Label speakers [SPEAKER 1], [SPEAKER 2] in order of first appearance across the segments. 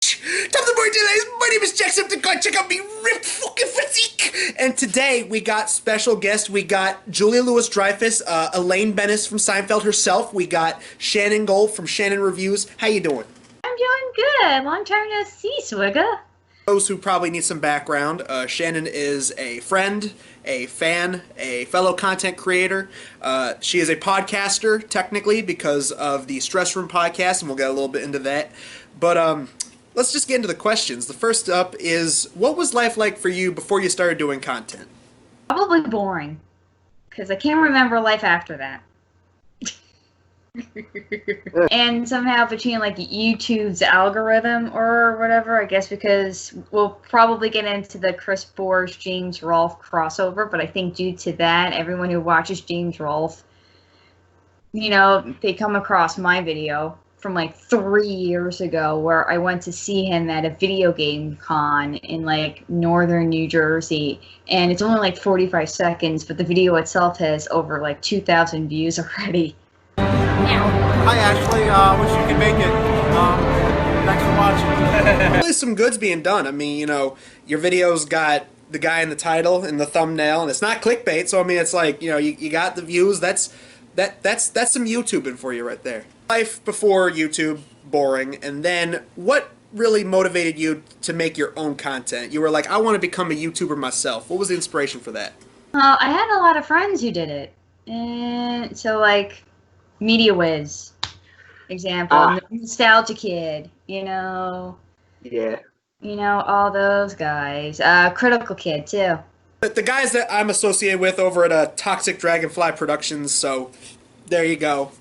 [SPEAKER 1] Top of the morning, ladies. My name is Jacksepticeye. Check out me ripped fucking physique. And today we got special guests. We got Julia Louis-Dreyfus, Elaine Bennis from Seinfeld herself. We got Shannon Gold from Shannon Reviews. How you doing?
[SPEAKER 2] I'm doing good. Long time no see, Swigga.
[SPEAKER 1] Those who probably need some background, Shannon is a friend, a fan, a fellow content creator. She is a podcaster, technically, because of the Stress Room podcast, and we'll get a little bit into that. But let's just get into the questions. The first up is, what was life like for you before you started doing content?
[SPEAKER 2] Probably boring, because I can't remember life after that. And somehow between like YouTube's algorithm or whatever, I guess because we'll probably get into the Chris Boers James Rolfe crossover, but I think due to that, everyone who watches James Rolfe, they come across my video from like 3 years ago where I went to see him at a video game con in like northern New Jersey, and it's only like 45 seconds, but the video itself has over like 2,000 views already.
[SPEAKER 3] Hi Ashley, wish you could make it. Thanks for watching.
[SPEAKER 1] Really some good's being done. I mean, your video's got the guy in the title and the thumbnail, and it's not clickbait, so I mean it's like, you got the views. That's some YouTubing for you right there. Life before YouTube, boring, and then what really motivated you to make your own content? You were like, I want to become a YouTuber myself. What was the inspiration for that?
[SPEAKER 2] I had a lot of friends who did it, and so like Media Wiz, example, Nostalgia Kid,
[SPEAKER 3] Yeah.
[SPEAKER 2] all those guys. Critical Kid too.
[SPEAKER 1] The guys that I'm associated with over at Toxic Dragonfly Productions, so there you go.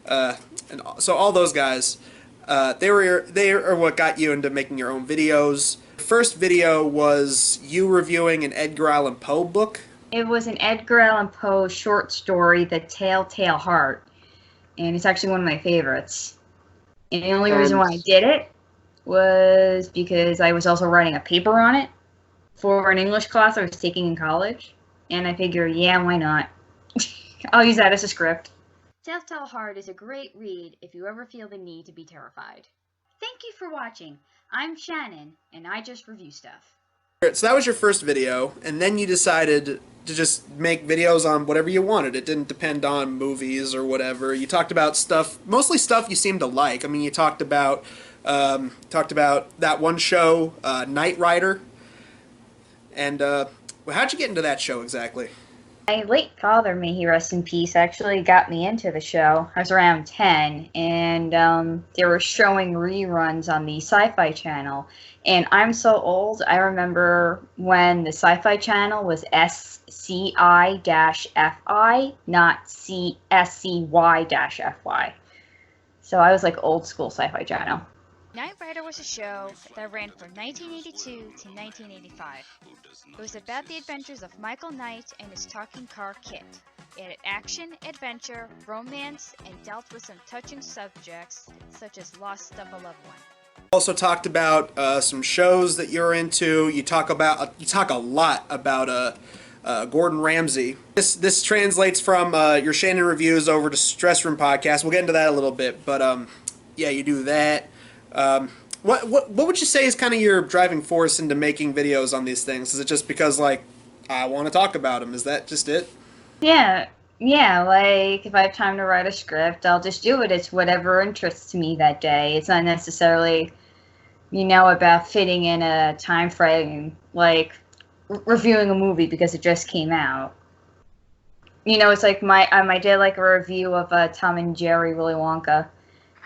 [SPEAKER 1] And so all those guys, they are what got you into making your own videos. The first video was you reviewing an Edgar Allan Poe book.
[SPEAKER 2] It was an Edgar Allan Poe short story, The Telltale Heart, and it's actually one of my favorites. And the only reason why I did it was because I was also writing a paper on it for an English class I was taking in college, and I figured, yeah, why not? I'll use that as a script.
[SPEAKER 4] Telltale Heart is a great read if you ever feel the need to be terrified. Thank you for watching. I'm Shannon, and I just review stuff.
[SPEAKER 1] So that was your first video, and then you decided to just make videos on whatever you wanted. It didn't depend on movies or whatever. You talked about stuff, mostly stuff you seemed to like. I mean, you talked about that one show, Knight Rider, and how'd you get into that show exactly?
[SPEAKER 2] My late father, may he rest in peace, actually got me into the show. I was around 10, and they were showing reruns on the Sci-Fi Channel. And I'm so old, I remember when the Sci-Fi Channel was SCI-FI, not SCY-FY. So I was like old school Sci-Fi Channel.
[SPEAKER 4] Knight Rider was a show that ran from 1982 to 1985. It was about the adventures of Michael Knight and his talking car Kit. It had action, adventure, romance, and dealt with some touching subjects such as loss of a loved one.
[SPEAKER 1] Also talked about some shows that you're into. You talk a lot about Gordon Ramsay. This translates from your Shannon Reviews over to Stress Room podcast. We'll get into that a little bit, but yeah, you do that. What would you say is kind of your driving force into making videos on these things? Is it just because like I want to talk about them? Is that just it?
[SPEAKER 2] Yeah, like if I have time to write a script, I'll just do it. It's whatever interests me that day. It's not necessarily, about fitting in a time frame, like reviewing a movie because it just came out. It's like I did like a review of Tom and Jerry Willy Wonka,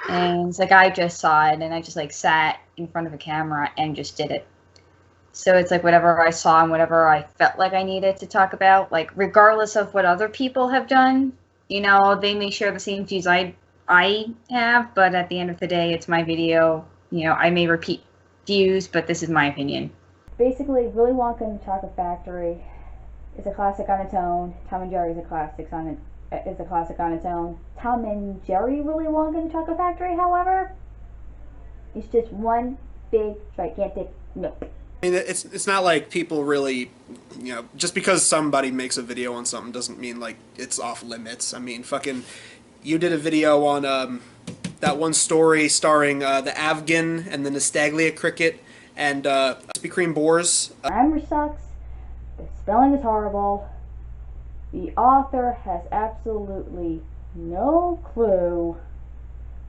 [SPEAKER 2] and it's like I just saw it and I just like sat in front of a camera and just did it. So it's like whatever I saw and whatever I felt like I needed to talk about, like regardless of what other people have done, they may share the same views I have, but at the end of the day, it's my video. I may repeat views, but this is my opinion. Basically, Willy Wonka and the Chocolate Factory is a classic on its own. Tom and Jerry is a classic on its own. Tom and Jerry Willy Wonka and the Chocolate Factory, however, is just one big gigantic nope.
[SPEAKER 1] I mean, it's not like people really, just because somebody makes a video on something doesn't mean like it's off limits. I mean, fucking, you did a video on that one story starring the Afghan and the Nastaglia cricket and Krispy Kreme boars.
[SPEAKER 5] Grammar sucks. The spelling is horrible. The author has absolutely no clue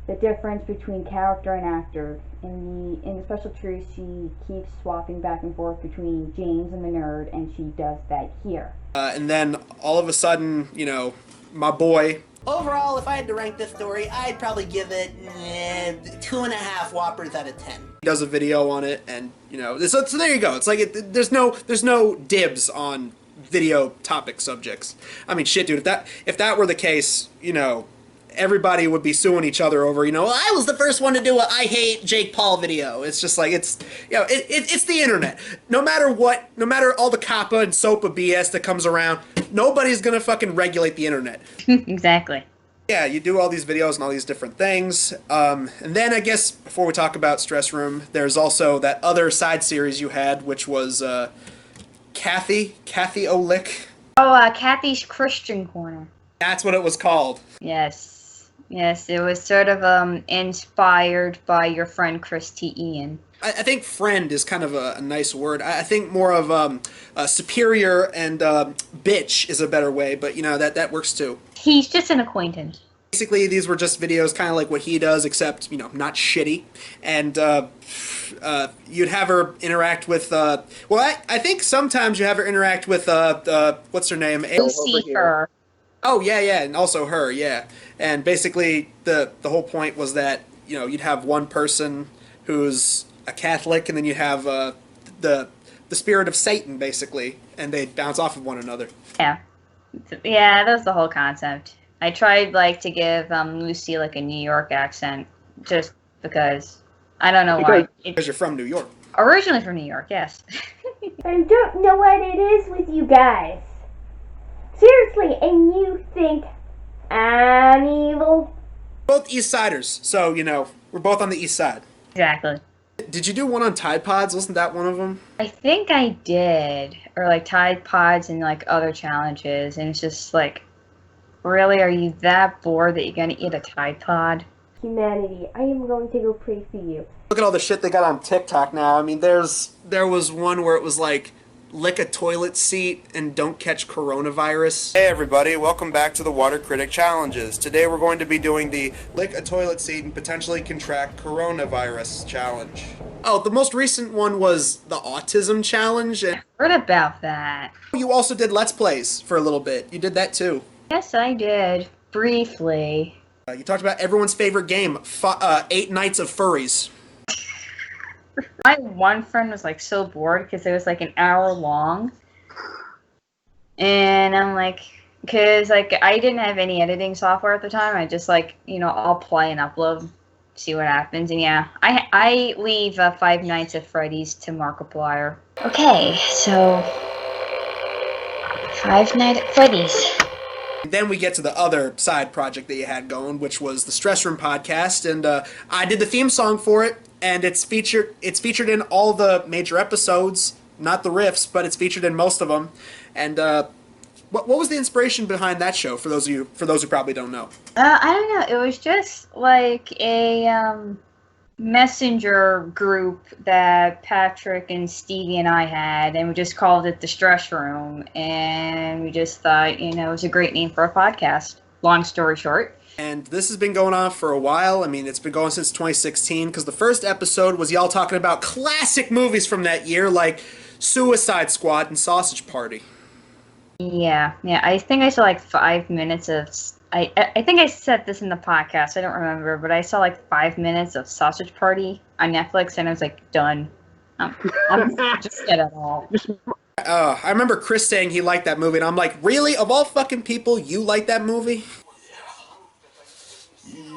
[SPEAKER 5] the difference between character and actor. In the Special Truth, she keeps swapping back and forth between James and the nerd, and she does that here.
[SPEAKER 1] And then all of a sudden, you know, my boy.
[SPEAKER 6] Overall, if I had to rank this story, I'd probably give it 2.5 Whoppers out of 10.
[SPEAKER 1] He does a video on it, and you know, so there you go. It's like there's no dibs on video topic subjects. I mean, shit, dude. If that were the case, you know, everybody would be suing each other over, you know, well, I was the first one to do a I hate Jake Paul video. It's just like, it's, you know, it's the internet. No matter what, no matter all the COPPA and SOPA BS that comes around, nobody's gonna fucking regulate the internet.
[SPEAKER 2] Exactly.
[SPEAKER 1] Yeah, you do all these videos and all these different things. And then I guess before we talk about Stress Room, there's also that other side series you had, which was Cathy Olick.
[SPEAKER 2] Oh, Cathy's Christian Corner.
[SPEAKER 1] That's what it was called.
[SPEAKER 2] Yes. Yes, it was sort of inspired by your friend Chris T. Ian.
[SPEAKER 1] I think friend is kind of a nice word. I think more of superior and bitch is a better way, but you know, that works too.
[SPEAKER 2] He's just an acquaintance.
[SPEAKER 1] Basically, these were just videos kind of like what he does, except, you know, not shitty. And you'd have her interact with, I think sometimes you have her interact with, what's her name?
[SPEAKER 2] Lucifer.
[SPEAKER 1] Oh, yeah, and also her, yeah. And basically, the whole point was that, you know, you'd have one person who's a Catholic, and then you have the spirit of Satan, basically, and they'd bounce off of one another.
[SPEAKER 2] Yeah. Yeah, that was the whole concept. I tried, like, to give Lucy, like, a New York accent, just because. I don't know why.
[SPEAKER 1] Because you're from New York.
[SPEAKER 2] Originally from New York, yes.
[SPEAKER 5] I don't know what it is with you guys. Seriously, and you think I'm evil?
[SPEAKER 1] Both East Siders, so, you know, we're both on the East Side.
[SPEAKER 2] Exactly.
[SPEAKER 1] Did you do one on Tide Pods? Wasn't that one of them?
[SPEAKER 2] I think I did. Or, like, Tide Pods and, like, other challenges. And it's just, like, really, are you that bored that you're going to eat a Tide Pod?
[SPEAKER 5] Humanity, I am going to go pray for you.
[SPEAKER 1] Look at all the shit they got on TikTok now. I mean, there was one where it was like, lick a toilet seat and don't catch coronavirus. Hey everybody, welcome back to the Water Critic Challenges. Today we're going to be doing the lick a toilet seat and potentially contract coronavirus challenge. Oh, the most recent one was the autism challenge. And
[SPEAKER 2] Heard about that.
[SPEAKER 1] you also did Let's Plays for a little bit. You did that too.
[SPEAKER 2] Yes, I did. Briefly.
[SPEAKER 1] You talked about everyone's favorite game, 8 Nights of Furries.
[SPEAKER 2] My one friend was, like, so bored because it was, like, an hour long. And I'm like, because, like, I didn't have any editing software at the time. I just, like, you know, I'll play and upload, see what happens. And yeah, I leave Five Nights at Freddy's to Markiplier. Okay, so Five Nights at Freddy's.
[SPEAKER 1] Then we get to the other side project that you had going, which was the Stress Room podcast, and I did the theme song for it, and it's featured in all the major episodes, not the riffs, but it's featured in most of them. And what was the inspiration behind that show for those who probably don't know?
[SPEAKER 2] I don't know. It was just like a messenger group that Patrick and Stevie and I had, and we just called it the Stress Room, and we just thought, you know, it was a great name for a podcast. Long story short.
[SPEAKER 1] And this has been going on for a while. I mean, it's been going since 2016, because the first episode was y'all talking about classic movies from that year, like Suicide Squad and Sausage Party.
[SPEAKER 2] Yeah. I think I saw like 5 minutes of. I think I said this in the podcast. I don't remember, but I saw like 5 minutes of Sausage Party on Netflix, and I was like, done. I'm not interested at all.
[SPEAKER 1] I remember Chris saying he liked that movie, and I'm like, really? Of all fucking people, you like that movie?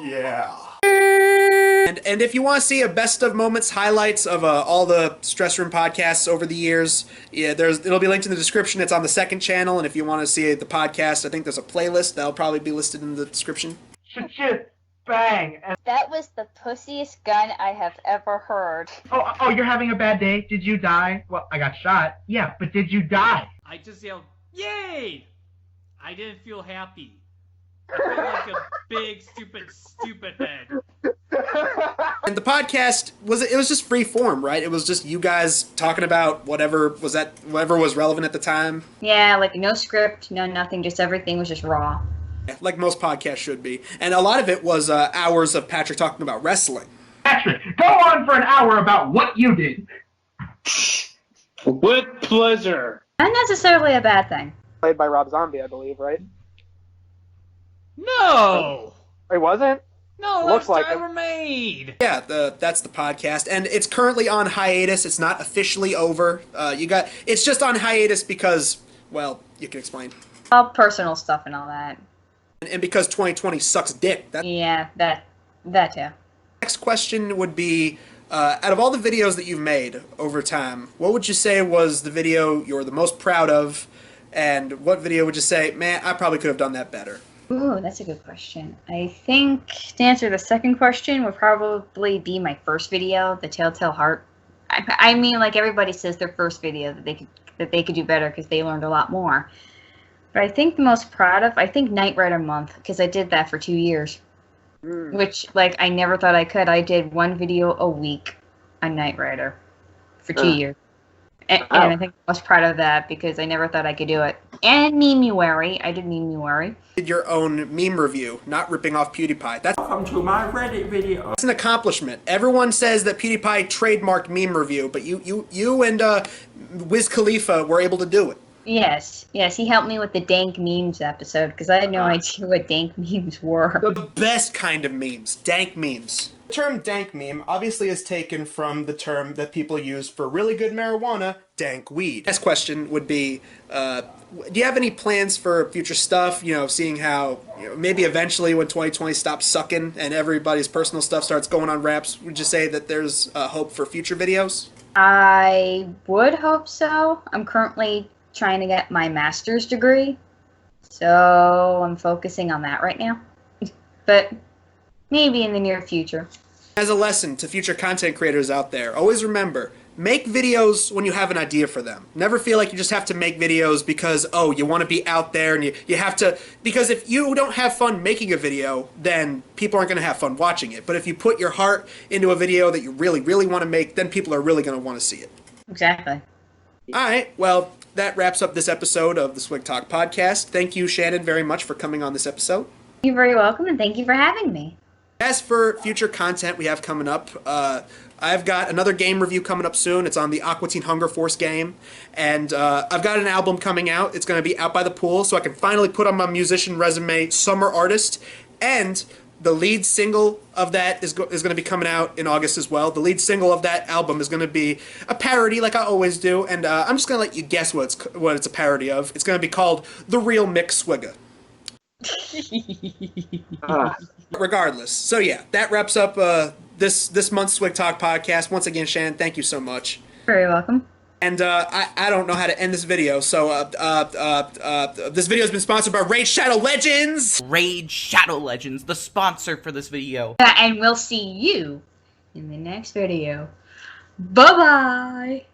[SPEAKER 1] Yeah. And if you want to see a best of moments highlights of all the Stress Room podcasts over the years, yeah, it'll be linked in the description. It's on the second channel, and if you want to see the podcast, I think there's a playlist that'll probably be listed in the description.
[SPEAKER 3] Shit, bang. And,
[SPEAKER 2] That was the pussiest gun I have ever heard.
[SPEAKER 3] oh, you're having a bad day? Did you die? Well, I got shot. Yeah, but did you die?
[SPEAKER 7] I just yelled, "Yay!" I didn't feel happy. Like a big, stupid head.
[SPEAKER 1] And the podcast it was just free form, right? It was just you guys talking about whatever was relevant at the time.
[SPEAKER 2] Yeah, like no script, no nothing, just everything was just raw.
[SPEAKER 1] Like most podcasts should be. And a lot of it was hours of Patrick talking about wrestling.
[SPEAKER 8] Patrick, go on for an hour about what you did.
[SPEAKER 9] With pleasure.
[SPEAKER 2] Not necessarily a bad thing.
[SPEAKER 10] Played by Rob Zombie, I believe, right?
[SPEAKER 7] No!
[SPEAKER 10] It wasn't?
[SPEAKER 7] No,
[SPEAKER 10] Looks
[SPEAKER 7] that's
[SPEAKER 10] like
[SPEAKER 7] Tyler Made.
[SPEAKER 1] Yeah, that's the podcast, and it's currently on hiatus. It's not officially over. It's just on hiatus because, well, you can explain.
[SPEAKER 2] All personal stuff and all that.
[SPEAKER 1] And because 2020 sucks dick.
[SPEAKER 2] Yeah, that too.
[SPEAKER 1] Next question would be, out of all the videos that you've made over time, what would you say was the video you're the most proud of, and what video would you say, man, I probably could have done that better?
[SPEAKER 2] Ooh, that's a good question. I think to answer the second question would probably be my first video, the Telltale Heart. I mean, like everybody says their first video that they could do better because they learned a lot more. But I think the most proud of, I think Knight Rider month, because I did that for 2 years. Which, like, I never thought I could. I did one video a week on Knight Rider for 2 years. And I think I was proud of that because I never thought I could do it. And Memeweary. I did Memeweary.
[SPEAKER 1] Did your own meme review, not ripping off PewDiePie.
[SPEAKER 11] Welcome to my Reddit video.
[SPEAKER 1] That's an accomplishment. Everyone says that PewDiePie trademarked meme review, but you and Wiz Khalifa were able to do it.
[SPEAKER 2] Yes, he helped me with the dank memes episode because I had no idea what dank memes were.
[SPEAKER 1] The best kind of memes, dank memes.
[SPEAKER 12] The term dank meme obviously is taken from the term that people use for really good marijuana, dank weed.
[SPEAKER 1] Next question would be, do you have any plans for future stuff? You know, seeing how maybe eventually when 2020 stops sucking and everybody's personal stuff starts going on wraps, would you say that there's hope for future videos?
[SPEAKER 2] I would hope so. I'm currently trying to get my master's degree, so I'm focusing on that right now. But maybe in the near future.
[SPEAKER 1] As a lesson to future content creators out there, always remember, make videos when you have an idea for them. Never feel like you just have to make videos because, oh, you want to be out there and you have to, because if you don't have fun making a video, then people aren't going to have fun watching it. But if you put your heart into a video that you really, really want to make, then people are really going to want to see it.
[SPEAKER 2] Exactly.
[SPEAKER 1] All right, well, that wraps up this episode of the SwigTalk podcast. Thank you, Shannon, very much for coming on this episode.
[SPEAKER 2] You're very welcome, and thank you for having me.
[SPEAKER 1] As for future content we have coming up, I've got another game review coming up soon. It's on the Aqua Teen Hunger Force game. And I've got an album coming out. It's going to be out by the pool, so I can finally put on my musician resume, Summer Artist. And the lead single of that is going to be coming out in August as well. The lead single of that album is going to be a parody, like I always do. And I'm just going to let you guess what it's a parody of. It's going to be called The Real Mick Swigga. Regardless. So yeah, that wraps up this month's SwigTalk podcast. Once again, Shannon, thank you so much.
[SPEAKER 2] Very welcome.
[SPEAKER 1] And I don't know how to end this video, so this video has been sponsored by Raid Shadow Legends!
[SPEAKER 13] Raid Shadow Legends, the sponsor for this video.
[SPEAKER 2] And we'll see you in the next video. Bye-bye!